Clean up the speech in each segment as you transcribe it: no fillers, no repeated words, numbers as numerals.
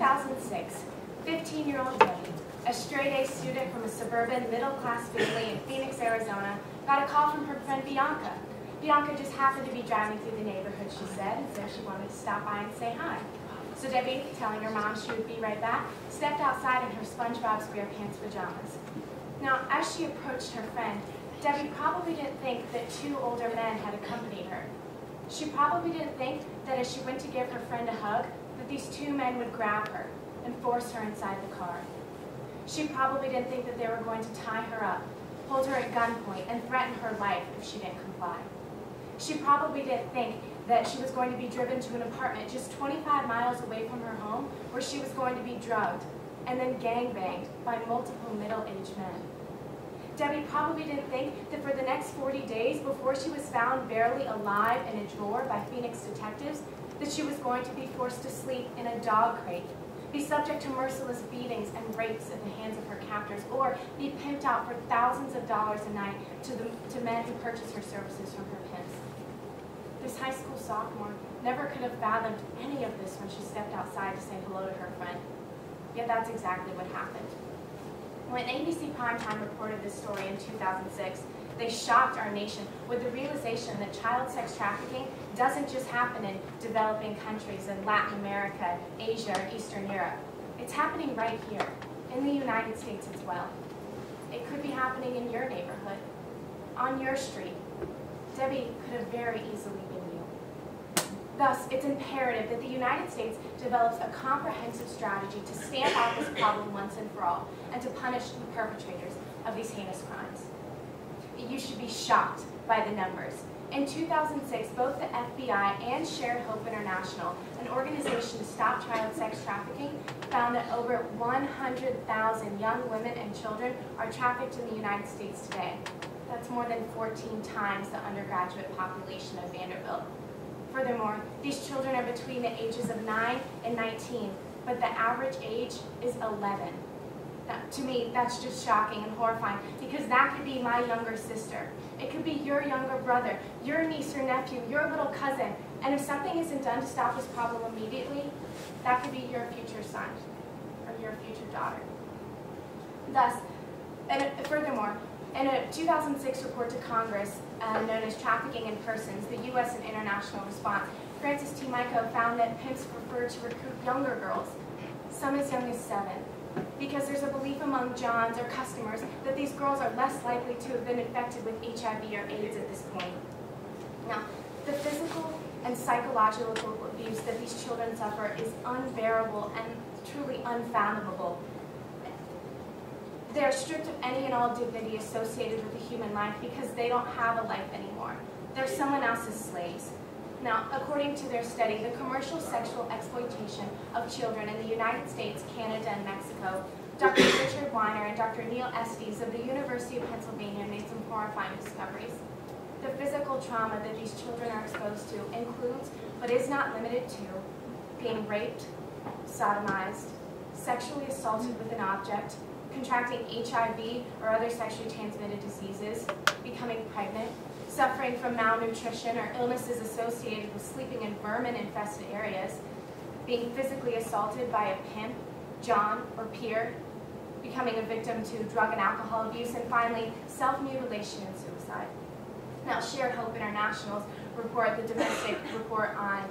2006, 15-year-old Debbie, a straight-A student from a suburban middle-class family in Phoenix, Arizona, got a call from her friend Bianca. Bianca just happened to be driving through the neighborhood, she said, and so she wanted to stop by and say hi. So Debbie, telling her mom she would be right back, stepped outside in her SpongeBob SquarePants pajamas. Now, as she approached her friend, Debbie probably didn't think that two older men had accompanied her. She probably didn't think that as she went to give her friend a hug, that these two men would grab her and force her inside the car. She probably didn't think that they were going to tie her up, hold her at gunpoint, and threaten her life if she didn't comply. She probably didn't think that she was going to be driven to an apartment just 25 miles away from her home where she was going to be drugged and then gangbanged by multiple middle-aged men. Debbie probably didn't think that for the next 40 days before she was found barely alive in a drawer by Phoenix detectives, that she was going to be forced to sleep in a dog crate, be subject to merciless beatings and rapes at the hands of her captors, or be pimped out for thousands of dollars a night to men who purchase her services from her pimps. This high school sophomore never could have fathomed any of this when she stepped outside to say hello to her friend. Yet that's exactly what happened. When ABC Primetime reported this story in 2006, they shocked our nation with the realization that child sex trafficking doesn't just happen in developing countries in Latin America, Asia, or Eastern Europe. It's happening right here, in the United States as well. It could be happening in your neighborhood, on your street. Debbie could have very easily been you. Thus, it's imperative that the United States develops a comprehensive strategy to stamp out this problem once and for all, and to punish the perpetrators of these heinous crimes. You should be shocked by the numbers. In 2006, both the FBI and Shared Hope International, an organization to stop child sex trafficking, found that over 100,000 young women and children are trafficked in the United States today. That's more than 14 times the undergraduate population of Vanderbilt. Furthermore, these children are between the ages of 9 and 19, but the average age is 11. Now, to me, that's just shocking and horrifying, because that could be my younger sister. It could be your younger brother, your niece or nephew, your little cousin. And if something isn't done to stop this problem immediately, that could be your future son or your future daughter. Thus, and furthermore, in a 2006 report to Congress known as Trafficking in Persons, the U.S. and International Response, Francis T. Mico found that pimps prefer to recruit younger girls, some as young as 7. Because there's a belief among Johns or customers that these girls are less likely to have been infected with HIV or AIDS at this point. Now, the physical and psychological abuse that these children suffer is unbearable and truly unfathomable. They are stripped of any and all dignity associated with a human life because they don't have a life anymore. They're someone else's slaves. Now, according to their study, the commercial sexual exploitation of children in the United States, Canada, and Mexico, Dr. Richard Weiner and Dr. Neil Estes of the University of Pennsylvania made some horrifying discoveries. The physical trauma that these children are exposed to includes, but is not limited to, being raped, sodomized, sexually assaulted with an object, contracting HIV or other sexually transmitted diseases, becoming pregnant, suffering from malnutrition or illnesses associated with sleeping in vermin-infested areas, being physically assaulted by a pimp, John, or peer, becoming a victim to drug and alcohol abuse, and finally, self-mutilation and suicide. Now, Shared Hope International's report, the domestic report on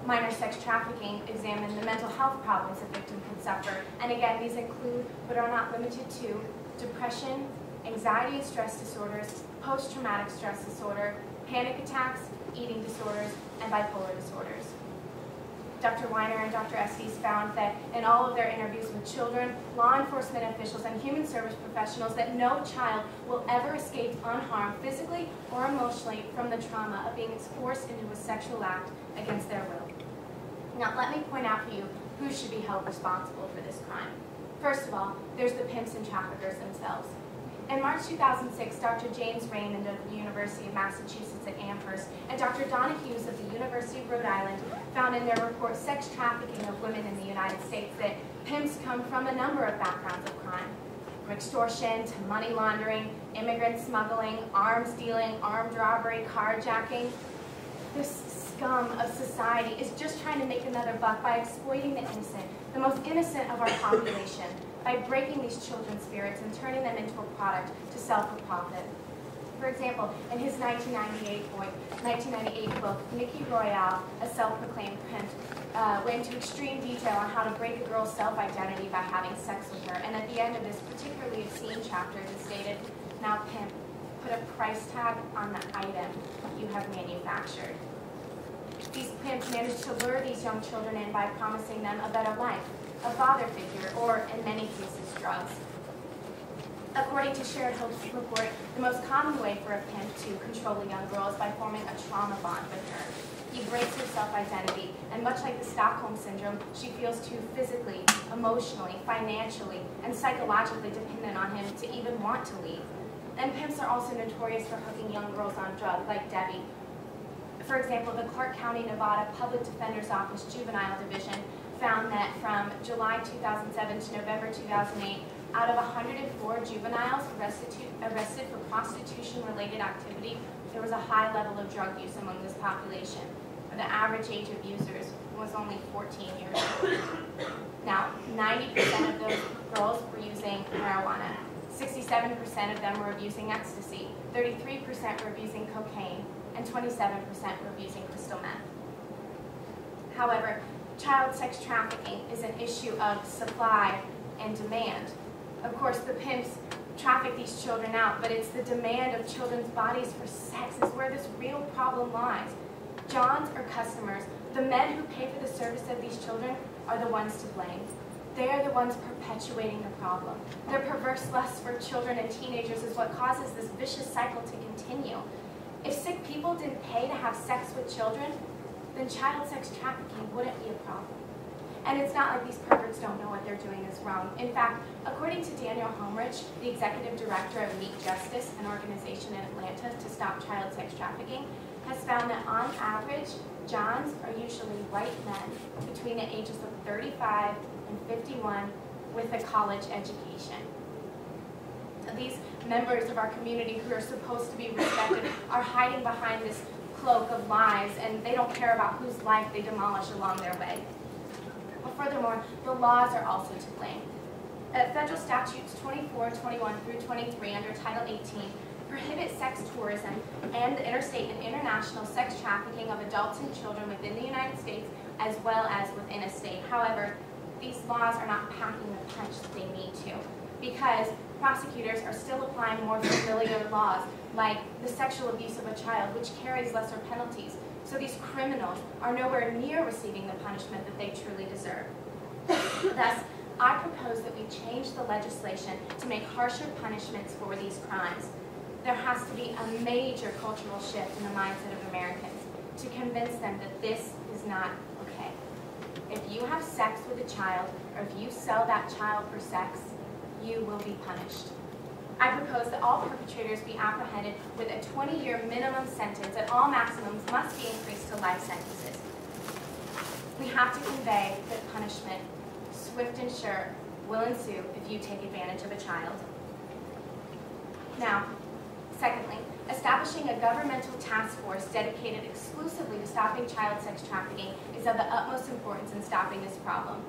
minor sex trafficking, examined the mental health problems a victim can suffer. And again, these include, but are not limited to, depression, anxiety and stress disorders, post-traumatic stress disorder, panic attacks, eating disorders, and bipolar disorders. Dr. Weiner and Dr. Estes found that in all of their interviews with children, law enforcement officials, and human service professionals, that no child will ever escape unharmed physically or emotionally from the trauma of being forced into a sexual act against their will. Now, let me point out for you who should be held responsible for this crime. First of all, there's the pimps and traffickers themselves. In March 2006, Dr. James Raymond of the University of Massachusetts at Amherst and Dr. Donna Hughes of the University of Rhode Island found in their report, Sex Trafficking of Women in the United States, that pimps come from a number of backgrounds of crime, from extortion to money laundering, immigrant smuggling, arms dealing, armed robbery, carjacking. This scum of society is just trying to make another buck by exploiting the innocent, the most innocent of our population, by breaking these children's spirits and turning them into a product to sell for profit. For example, in his 1998 book, Nikki Royale, a self-proclaimed pimp, went into extreme detail on how to break a girl's self-identity by having sex with her. And at the end of this particularly obscene chapter, it stated, "Now pimp, put a price tag on the item you have manufactured." These pimps managed to lure these young children in by promising them a better life, a father figure, or in many cases, drugs. According to Shared Hope's report, the most common way for a pimp to control a young girl is by forming a trauma bond with her. He breaks her self-identity, and much like the Stockholm Syndrome, she feels too physically, emotionally, financially, and psychologically dependent on him to even want to leave. And pimps are also notorious for hooking young girls on drugs, like Debbie. For example, the Clark County, Nevada Public Defender's Office Juvenile Division found that from July 2007 to November 2008, out of 104 juveniles arrested for prostitution-related activity, there was a high level of drug use among this population. The average age of users was only 14 years old. Now, 90% of those girls were using marijuana. 67% of them were abusing ecstasy. 33% were abusing cocaine. And 27% were abusing crystal meth. However, child sex trafficking is an issue of supply and demand. Of course, the pimps traffic these children out, but it's the demand of children's bodies for sex is where this real problem lies. Johns are customers. The men who pay for the service of these children are the ones to blame. They are the ones perpetuating the problem. Their perverse lust for children and teenagers is what causes this vicious cycle to continue. If sick people didn't pay to have sex with children, then child sex trafficking wouldn't be a problem. And it's not like these perverts don't know what they're doing is wrong. In fact, according to Daniel Homerich, the executive director of Meet Justice, an organization in Atlanta to stop child sex trafficking, has found that on average, Johns are usually white men between the ages of 35 and 51 with a college education. These members of our community who are supposed to be respected are hiding behind this cloak of lies, and they don't care about whose life they demolish along their way. But furthermore, the laws are also to blame. Federal statutes 24, 21 through 23 under Title 18 prohibit sex tourism and the interstate and international sex trafficking of adults and children within the United States as well as within a state. However, these laws are not packing the punch that they need to, because prosecutors are still applying more familiar laws, like the sexual abuse of a child, which carries lesser penalties. So these criminals are nowhere near receiving the punishment that they truly deserve. Thus, I propose that we change the legislation to make harsher punishments for these crimes. There has to be a major cultural shift in the mindset of Americans to convince them that this is not okay. If you have sex with a child, or if you sell that child for sex, you will be punished. I propose that all perpetrators be apprehended with a 20-year minimum sentence, and all maximums must be increased to life sentences. We have to convey that punishment, swift and sure, will ensue if you take advantage of a child. Now, secondly, establishing a governmental task force dedicated exclusively to stopping child sex trafficking is of the utmost importance in stopping this problem.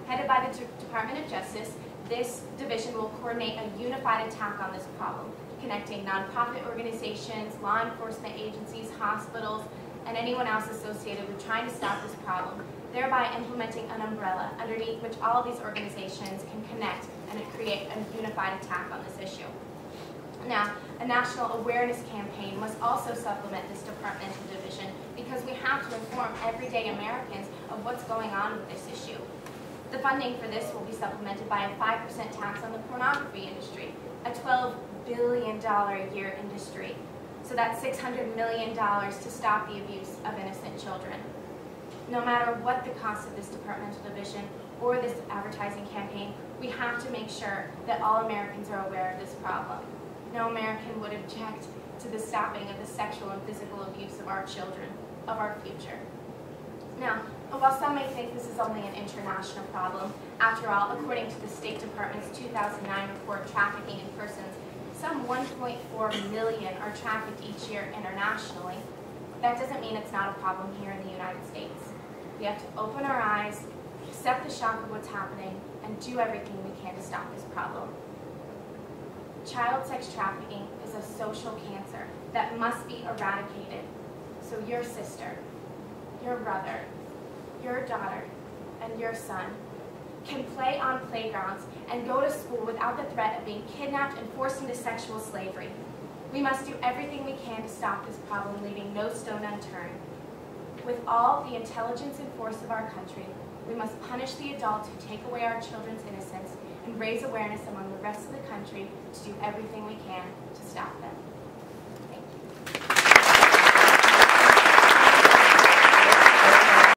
Headed by the Department of Justice, this division will coordinate a unified attack on this problem, connecting nonprofit organizations, law enforcement agencies, hospitals, and anyone else associated with trying to stop this problem, thereby implementing an umbrella underneath which all of these organizations can connect and create a unified attack on this issue. Now, a national awareness campaign must also supplement this departmental division, because we have to inform everyday Americans of what's going on with this issue. The funding for this will be supplemented by a 5% tax on the pornography industry, a $12 billion a year industry. So that's $600 million to stop the abuse of innocent children. No matter what the cost of this departmental division or this advertising campaign, we have to make sure that all Americans are aware of this problem. No American would object to the stopping of the sexual and physical abuse of our children, of our future. Now, while some may think this is only an international problem, after all, according to the State Department's 2009 report, Trafficking in Persons, some 1.4 million are trafficked each year internationally. That doesn't mean it's not a problem here in the United States. We have to open our eyes, accept the shock of what's happening, and do everything we can to stop this problem. Child sex trafficking is a social cancer that must be eradicated. So your sister, your brother, your daughter, and your son can play on playgrounds and go to school without the threat of being kidnapped and forced into sexual slavery. We must do everything we can to stop this problem, leaving no stone unturned. With all the intelligence and force of our country, we must punish the adults who take away our children's innocence and raise awareness among the rest of the country to do everything we can to stop them.